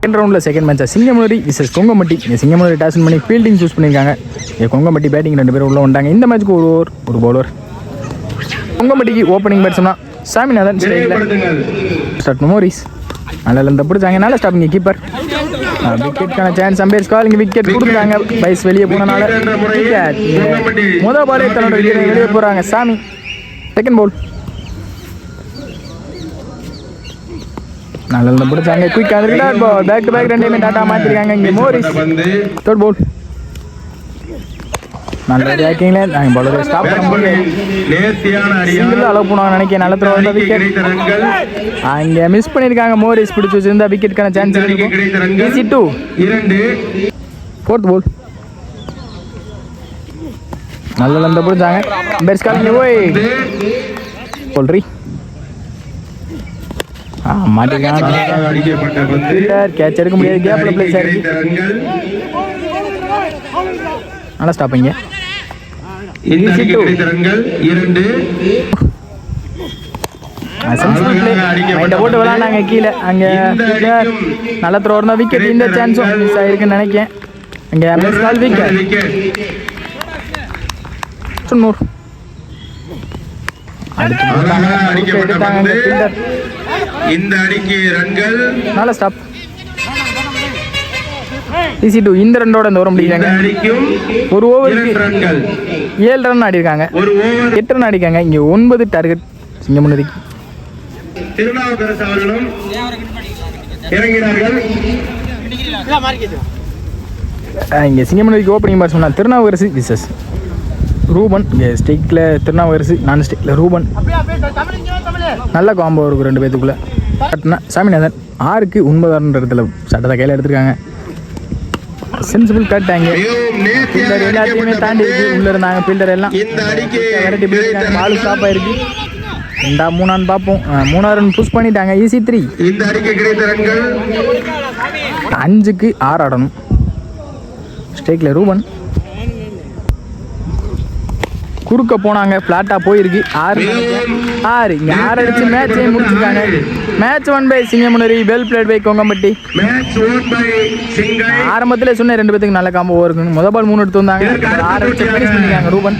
Second ரவுண்டில் second மேட்சாக சிங்கமுனரி versus Kongampatti. இங்கே சிங்கமுனரி டாஸ் பண்ணி ஃபீல்டிங் சூஸ் பண்ணியிருக்காங்க. இங்கே கொங்கம்பட்டி பேட்டிங் 2 பேரும் உள்ளே வந்தாங்க. இந்த மேட்ச்சுக்கு ஒரு ஓவர் ஒரு பவுலர். கொங்கம்பட்டிக்கு ஓப்பனிங் பேட்ஸ்மனா சாமிநாதன். ஸ்டார்ட் மோரிஸ் நல்ல இந்த பிடிச்சாங்க. நல்ல ஸ்டாப்பிங்க கீப்பர். விக்கெட்டுக்கான சான்ஸ் அம்பேர்ஸ் கால். இங்கே விக்கெட் கொடுத்துட்டாங்க. பைஸ் வெளியே போனனால விக்கெட். முதல் பாலே தன்னோட வெளியே போகிறாங்க சாமி. செகண்ட் பால் நல்ல பிடிச்சாங்க. குயிக்காக dot ball. Back to back 2 டாட்டா மாற்றிருக்காங்க. இங்கே மோரிஸ் தேர்ட் பால். நல்ல பேக்கிங்ல நாங்கள் பவுலரை ஸ்டாப் பண்ண முடியும். சிங்கிள் அலோவ் பண்ணுவாங்க நினைக்கிறேன். நல்ல த்ரோ வந்த விக்கெட் அங்கே மிஸ் பண்ணியிருக்காங்க. மோரிஸ் பிடிச்சி வச்சிருந்தா விக்கெட்டுக்கான சான்ஸ் இருக்கும். ஈஸி 2 ஃபோர்த் பால் நல்ல லந்த பிடிச்சாங்க. பெர்ஸ் காலிங்க ஓய் போல்ரி மாட்டிருக்காங்க. கேட்ச் எடுக்க முடியாது. கேப்ல பிளேஸ் ஆயிருக்கு. நல்லா ஸ்டாப்பிங்க. போட்டு விளாண்டாங்க கீழே. அங்கே நல்ல த்ரோ இருந்தால் விக்கெட். இந்த சான்ஸும் மிஸ் ஆயிருக்குன்னு நினைக்கிறேன். அங்கே மிஸ் கால் விக்கெட். நல்ல ஸ்டாப். ஈஸி 2 இந்த ரன்னோட இந்த ஓவர் முடிக்கிறாங்க. ஒரு ஓவருக்கு 7 ரன் ஆடிருக்காங்க. 8 ரன் ஆடிருக்காங்க. இங்கே 9 டார்கெட் சிங்கமுனரிக்கு. இங்கே சிங்கமுனரிக்கு ஓப்பனிங் பேட்ஸ் சொன்னால் திருநாவுக்கரசு விசஸ் ரூபன். இங்கே ஸ்டிக்கில் திருநாவுக்கரசு, நான் ஸ்டிக்கில் ரூபன். நல்ல காம்போ இருக்கும் 2 பேத்துக்குள்ளே. கட்டினா சாமிநாதன் 6க்கு 9 ரன்ன்றதுல சட்டத்தை கையில் எடுத்திருக்காங்க. Sensible cut. அங்கே ஃபீல்டர் எல்லாத்தையுமே தாண்டி இருக்கு. உள்ளே இருந்தாங்க ஃபீல்டர் எல்லாம் வெரைட்டி போயிருக்காங்க. பால் ஸ்டாப் ஆயிருக்கு. 3 பார்ப்போம். 3 ரன் புஷ் பண்ணிட்டாங்க. ஈஸி 3 5க்கு 6 ஆடணும். ஸ்டேக்கில் ரூபன் குறுக்க போனாங்க. ஃப்ளாட்டாக போயிருக்கு. 6 இங்கே 6 அடிச்சு மேட்சையும் முடிச்சிருக்காங்க. Match 1 by Singamunari. Well played by Kongampatti. ஆரம்பத்தில் சொன்ன 2 பேத்துக்கு நல்ல காம்போ இருக்குங்க. முதல் பால் 3 எடுத்து வந்தாங்க. 6 அடிச்சு ஃபினிஷ் பண்ணிருக்காங்க ரூபன்.